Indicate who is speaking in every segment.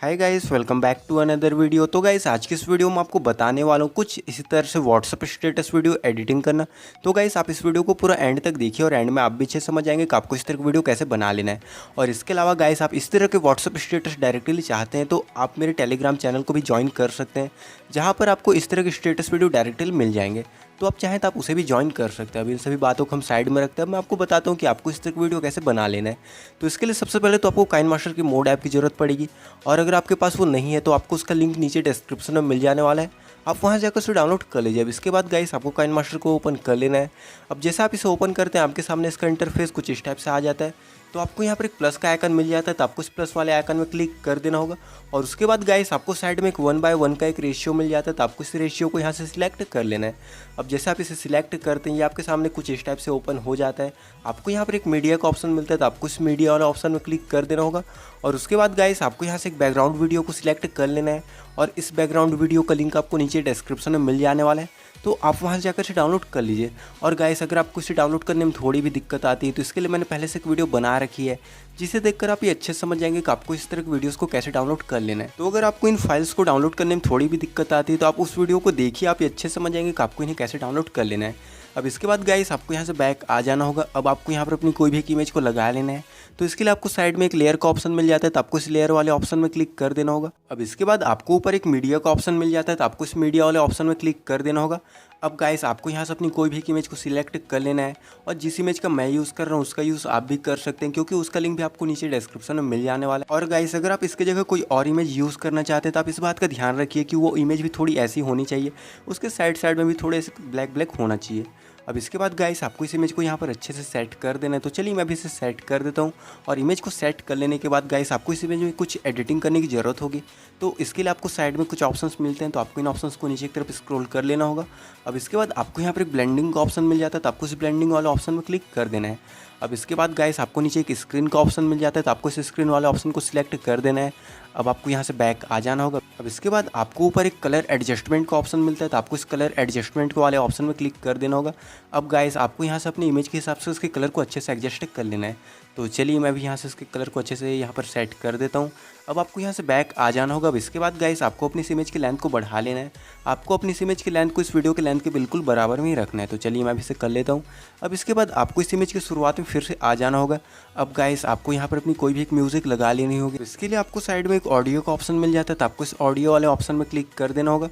Speaker 1: Hi guys, welcome back to another video. तो guys आज की इस वीडियो में आपको बताने वाला हूँ कुछ इसी तरह से व्हाट्सअप स्टेटस वीडियो एडिटिंग करना। तो गाइस आप इस वीडियो को पूरा एंड तक देखिए और एंड में आप भी अच्छे समझ जाएंगे कि आपको इस तरह की वीडियो कैसे बना लेना है। और इसके अलावा गाइस आप इस तरह के व्हाट्सअप स्टेटस डायरेक्टली चाहते हैं तो आप मेरे टेलीग्राम चैनल को भी ज्वाइन कर सकते हैं, जहाँ पर आपको इस तरह के स्टेटस वीडियो डायरेक्टली मिल जाएंगे। तो आप चाहें तो आप उसे भी ज्वाइन कर सकते हैं। अभी इन सभी बातों को हम साइड में रखते हैं, मैं आपको बताता हूँ कि आपको इस तरह की वीडियो कैसे बना लेना है। तो इसके लिए सबसे पहले तो आपको काइनमास्टर की मोड ऐप की ज़रूरत पड़ेगी, और अगर आपके पास वो नहीं है तो आपको उसका लिंक नीचे डिस्क्रिप्शन में मिल जाने वाला है, आप वहाँ जाकर उसे डाउनलोड कर लीजिए। अब इसके बाद गाइस आपको काइनमास्टर को ओपन कर लेना है। अब जैसे आप इसे ओपन करते हैं आपके सामने इसका इंटरफेस कुछ इस टाइप से आ जाता है। तो आपको यहाँ पर एक प्लस का आइकन मिल जाता है, तो आपको इस प्लस वाले आइकन में क्लिक कर देना होगा। और उसके बाद गाइस आपको साइड में एक 1/1 का एक रेशियो मिल जाता है, तो आपको इस रेशियो को यहाँ से सिलेक्ट कर लेना है। अब जैसे आप इसे सिलेक्ट करते हैं ये आपके सामने कुछ इस टाइप से ओपन हो जाता है। आपको यहाँ पर एक मीडिया का ऑप्शन मिलता है, तो आपको इस मीडिया वाला ऑप्शन में क्लिक कर देना होगा। और उसके बाद गाइस आपको यहाँ से एक बैकग्राउंड वीडियो को सिलेक्ट कर लेना है, और इस बैकग्राउंड वीडियो का लिंक आपको नीचे डिस्क्रिप्शन में मिल जाने वाला है, तो आप वहाँ से जाकर इसे डाउनलोड कर लीजिए। और गाइस अगर आपको इसे डाउनलोड करने में थोड़ी भी दिक्कत आती है तो इसके लिए मैंने पहले से एक वीडियो बना रखी है, जिसे देखकर आप ये अच्छे से समझ जाएंगे कि आपको इस तरह की वीडियोस को कैसे डाउनलोड कर लेना है। तो अगर आपको इन फाइल्स को डाउनलोड करने में थोड़ी भी दिक्कत आती है तो आप उस वीडियो को देखिए, आप ये अच्छे से समझ जाएंगे कि आपको इन्हें कैसे डाउनलोड कर लेना है। अब इसके बाद गाइस आपको यहाँ से बैक आ जाना होगा। अब आपको यहाँ पर अपनी कोई भी एक इमेज को लगा लेना है, तो इसके लिए आपको साइड में एक लेयर का ऑप्शन मिल जाता है, तो आपको इस लेयर वाले ऑप्शन में क्लिक कर देना होगा। अब इसके बाद आपको ऊपर एक मीडिया का ऑप्शन मिल जाता है, तो आपको इस मीडिया वाले ऑप्शन में क्लिक कर देना होगा। अब गाइस आपको यहाँ से अपनी कोई भी एक इमेज को सिलेक्ट कर लेना है, और जिस इमेज का मैं यूज़ कर रहा हूँ उसका यूज़ आप भी कर सकते हैं, क्योंकि उसका लिंक भी आपको नीचे डिस्क्रिप्शन में मिल जाने वाला है। और गाइस अगर आप इसके जगह कोई और इमेज यूज़ करना चाहते हैं तो आप इस बात का ध्यान रखिए कि वो इमेज भी थोड़ी ऐसी होनी चाहिए, उसके साइड साइड में भी थोड़े से ब्लैक ब्लैक होना चाहिए। अब इसके बाद गाइस आपको इस इमेज को यहाँ पर अच्छे से सेट कर देना है, तो चलिए मैं अभी इसे सेट कर देता हूँ। और इमेज को सेट कर लेने के बाद गाइस आपको इस इमेज में कुछ एडिटिंग करने की ज़रूरत होगी, तो इसके लिए आपको साइड में कुछ ऑप्शंस मिलते हैं, तो आपको इन ऑप्शंस को नीचे की तरफ स्क्रॉल कर लेना होगा। अब इसके बाद आपको यहाँ पर एक ब्लेंडिंग का ऑप्शन मिल जाता है, तो आपको इस ब्लेंडिंग वाले ऑप्शन में क्लिक कर देना है। अब इसके बाद गाइस आपको नीचे एक स्क्रीन का ऑप्शन मिल जाता है, तो आपको इस स्क्रीन वाले ऑप्शन को सिलेक्ट कर देना है। अब आपको यहाँ से बैक आ जाना होगा। अब इसके बाद आपको ऊपर एक कलर एडजस्टमेंट का ऑप्शन मिलता है, तो आपको इस कलर एडजस्टमेंट वाले ऑप्शन में क्लिक कर देना होगा। अब गाइस आपको यहाँ से अपनी इमेज के हिसाब से उसके कलर को अच्छे से एडजस्ट कर लेना है, तो चलिए मैं भी यहाँ से इसके कलर को अच्छे से यहाँ पर सेट कर देता हूँ। अब आपको यहाँ से बैक आ जाना होगा। अब इसके बाद गाइस आपको अपनी इस इमेज की लेंथ को बढ़ा लेना है। आपको अपनी इस इमेज की लेंथ को इस वीडियो की लेंथ के बिल्कुल बराबर में ही रखना है, तो चलिए मैं भी इसे कर लेता हूँ। अब इसके बाद आपको इस इमेज की शुरुआत में फिर से आ जाना होगा। अब गाइस आपको यहाँ पर अपनी कोई भी एक म्यूज़िक लगा लेनी होगी, इसके लिए आपको साइड में एक ऑडियो का ऑप्शन मिल जाता है, तो आपको इस ऑडियो वाले ऑप्शन में क्लिक कर देना होगा।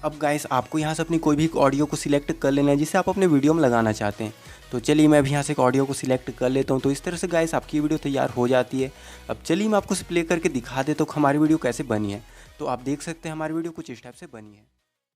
Speaker 1: अब गाइस आपको यहाँ से अपनी कोई भी एक ऑडियो को सिलेक्ट कर लेना है जिसे आप अपने वीडियो में लगाना चाहते हैं, तो चलिए मैं भी यहाँ से एक ऑडियो को सिलेक्ट कर लेता हूँ। तो इस तरह से गाइस आपकी वीडियो तैयार हो जाती है। अब चलिए मैं आपको इसे प्ले करके दिखा देता हूँ कि हमारी वीडियो कैसे बनी है। तो आप देख सकते हैं हमारी वीडियो कुछ इस टाइप से बनी है।